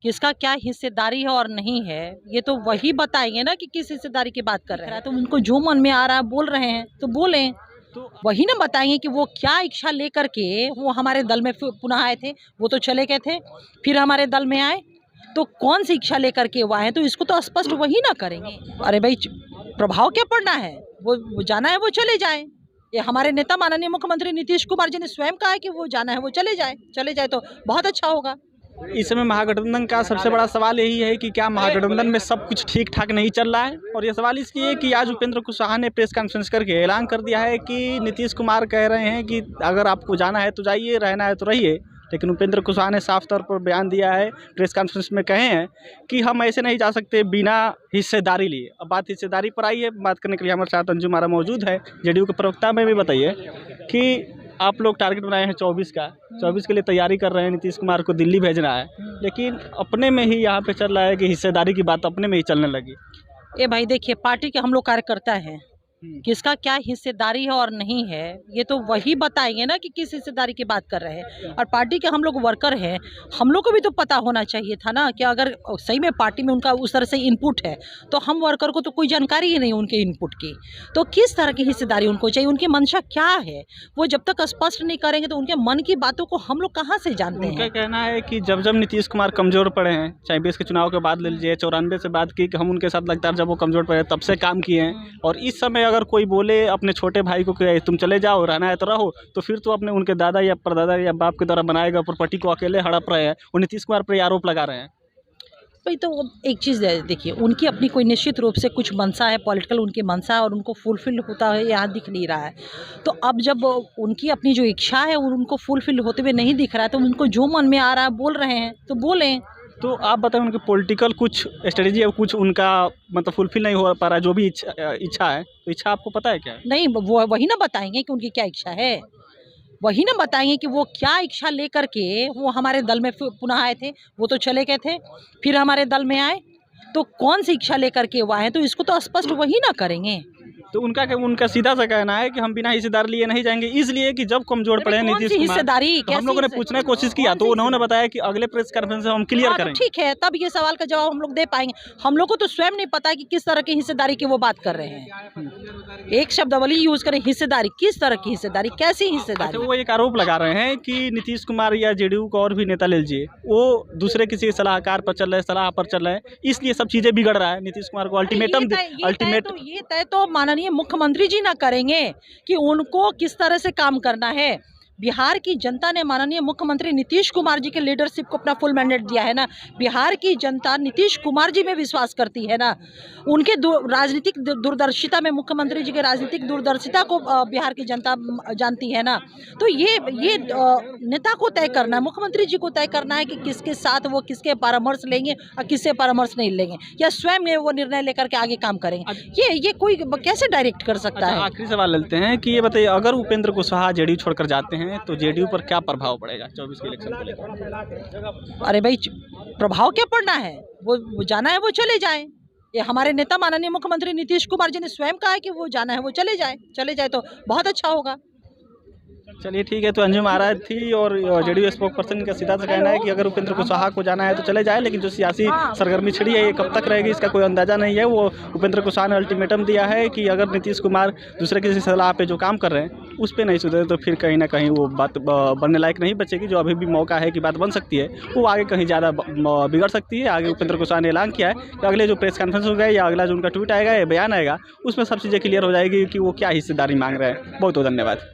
किसका क्या हिस्सेदारी है और नहीं है, ये तो वही बताएंगे ना कि किस हिस्सेदारी की बात कर रहे हैं। तो उनको जो मन में आ रहा है बोल रहे हैं तो बोलें, तो वही ना बताएंगे कि वो क्या इच्छा लेकर के वो हमारे दल में पुनः आए थे। वो तो चले गए थे, फिर हमारे दल में आए, तो कौन सी इच्छा लेकर के वो आए, तो इसको तो स्पष्ट वही ना करेंगे। अरे भाई, प्रभाव क्या पड़ना है, वो जाना है वो चले जाए। ये हमारे नेता माननीय मुख्यमंत्री नीतीश कुमार जी ने स्वयं कहा है कि वो जाना है वो चले जाए तो बहुत अच्छा होगा। इस समय महागठबंधन का सबसे बड़ा सवाल यही है कि क्या महागठबंधन में सब कुछ ठीक ठाक नहीं चल रहा है। और ये सवाल इसलिए है कि आज उपेंद्र कुशवाहा ने प्रेस कॉन्फ्रेंस करके ऐलान कर दिया है कि नीतीश कुमार कह रहे हैं कि अगर आपको जाना है तो जाइए, रहना है तो रहिए। लेकिन उपेंद्र कुशवाहा ने साफ तौर पर बयान दिया है, प्रेस कॉन्फ्रेंस में कहे हैं कि हम ऐसे नहीं जा सकते बिना हिस्सेदारी लिए। अब बात हिस्सेदारी पर आई है। बात करने के लिए हमारे साथ अंजुम आरा मौजूद है, जेडीयू के प्रवक्ता। में भी बताइए कि आप लोग टारगेट बनाए हैं 24 का, 24 के लिए तैयारी कर रहे हैं, नीतीश कुमार को दिल्ली भेजना है, लेकिन अपने में ही यहाँ पे चल रहा है कि हिस्सेदारी की बात अपने में ही चलने लगी। ये भाई देखिए, पार्टी के हम लोग कार्यकर्ता हैं, किसका क्या हिस्सेदारी है और नहीं है, ये तो वही बताएंगे ना कि किस हिस्सेदारी की बात कर रहे हैं। और पार्टी के हम लोग वर्कर हैं, हम लोग को भी तो पता होना चाहिए था ना कि अगर सही में पार्टी में उनका उस तरह से इनपुट है, तो हम वर्कर को तो कोई जानकारी ही नहीं उनके इनपुट की, तो किस तरह की हिस्सेदारी उनको चाहिए, उनकी मंशा क्या है, वो जब तक स्पष्ट नहीं करेंगे तो उनके मन की बातों को हम लोग कहाँ से जानते हैं। उनका कहना है कि जब जब नीतीश कुमार कमजोर पड़े हैं, चाहे 20 के चुनाव के बाद ले लीजिए, 94 से बात की कि हम उनके साथ लगातार जब वो कमजोर पड़े तब से काम किए हैं, और इस समय अगर कोई बोले अपने छोटे भाई को कि तुम चले जाओ, रहना है तो रहो, तो फिर तो अपने उनके दादा या परदादा या बाप के द्वारा बनाए गए प्रॉपर्टी को अकेले हड़प रहे हैं और नीतीश कुमार पर आरोप लगा रहे हैं। भाई तो एक चीज़ देखिए, उनकी अपनी कोई निश्चित रूप से कुछ मंशा है, पॉलिटिकल उनकी मंशा है और उनको फुलफिल होता है यहाँ दिख नहीं रहा है। तो अब जब उनकी अपनी जो इच्छा है उनको फुलफिल होते हुए नहीं दिख रहा है, तो उनको जो मन में आ रहा है बोल रहे हैं तो बोलें। तो आप बताएं, उनकी पॉलिटिकल कुछ स्ट्रेटजी है, कुछ उनका मतलब फुलफिल नहीं हो पा रहा, जो भी इच्छा है, तो इच्छा आपको पता है क्या है? नहीं, वो वही ना बताएंगे कि उनकी क्या इच्छा है, वही ना बताएंगे कि वो क्या इच्छा लेकर के वो हमारे दल में पुनः आए थे। वो तो चले गए थे, फिर हमारे दल में आए, तो कौन सी इच्छा लेकर के वो आए, तो इसको तो स्पष्ट वही ना करेंगे। तो उनका सीधा सा कहना है कि हम बिना हिस्सेदार लिए नहीं जाएंगे, इसलिए कि जब कमजोर पड़े नीतीश कुमार। हिस्सेदारी तो हम लोगों ने पूछने की कोशिश किया तो उन्होंने बताया कि अगले प्रेस कॉन्फ्रेंस में हम क्लियर करेंगे। ठीक है, तब ये सवाल का जवाब हम लोग दे पाएंगे। हम लोग को तो स्वयं नहीं पता कि किस तरह की हिस्सेदारी की वो बात कर रहे हैं। एक शब्दावली यूज करें, हिस्सेदारी, किस तरह की हिस्सेदारी, कैसी हिस्सेदारी। तो वो एक आरोप लगा रहे हैं कि नीतीश कुमार या जेडीयू को और भी नेता ले लीजिए, वो दूसरे किसी सलाहकार पर चल रहे हैं, सलाह पर चल रहे हैं, इसलिए सब चीजें बिगड़ रहा है। नीतीश कुमार को अल्टीमेटम ये तय तो माननीय मुख्यमंत्री जी ना करेंगे कि उनको किस तरह से काम करना है। बिहार की जनता ने माननीय मुख्यमंत्री नीतीश कुमार जी के लीडरशिप को अपना फुल मैंडेट दिया है ना। बिहार की जनता नीतीश कुमार जी में विश्वास करती है ना, उनके राजनीतिक दूरदर्शिता में, मुख्यमंत्री जी के राजनीतिक दूरदर्शिता को बिहार की जनता जानती है ना। तो ये नेता को तय करना है, मुख्यमंत्री जी को तय करना है कि किसके साथ वो किसके परामर्श लेंगे और किससे परामर्श नहीं लेंगे, या स्वयं वो निर्णय लेकर के आगे काम करेंगे। ये कोई कैसे डायरेक्ट कर सकता है। आखिरी सवाल लेते हैं कि ये बताइए, अगर उपेंद्र कुशवाहा जेडीयू छोड़कर जाते हैं तो जेडीयू पर क्या प्रभाव पड़ेगा 24 के इलेक्शन को लेकर? अरे भाई, प्रभाव क्या पड़ना है, वो जाना है वो चले जाए। ये हमारे नेता माननीय मुख्यमंत्री नीतीश कुमार जी ने स्वयं कहा है कि वो जाना है वो चले जाए तो बहुत अच्छा होगा। चलिए ठीक है। तो अंजुम आरा थी और जेडीयू स्पोक पर्सन का सीधा सा कहना है कि अगर उपेंद्र कुशवाहा को जाना है तो चले जाए, लेकिन जो सियासी सरगर्मी छिड़ी है ये कब तक रहेगी इसका कोई अंदाजा नहीं है। वो उपेंद्र कुशवाहा ने अल्टीमेटम दिया है कि अगर नीतीश कुमार दूसरे किसी सलाह पे जो काम कर रहे हैं उस पर नहीं सुधरे तो फिर कहीं ना कहीं वो बात बनने लायक नहीं बचेगी। जो अभी भी मौका है कि बात बन सकती है वो आगे कहीं ज़्यादा बिगड़ सकती है। आगे उपेंद्र कुशवाहा ने ऐलान किया है कि अगले जो प्रेस कॉन्फ्रेंस होगा या अगला जो उनका ट्वीट आएगा या बयान आएगा उसमें सब चीज़ें क्लियर हो जाएगी कि वो क्या हिस्सेदारी मांग रहे हैं। बहुत बहुत धन्यवाद।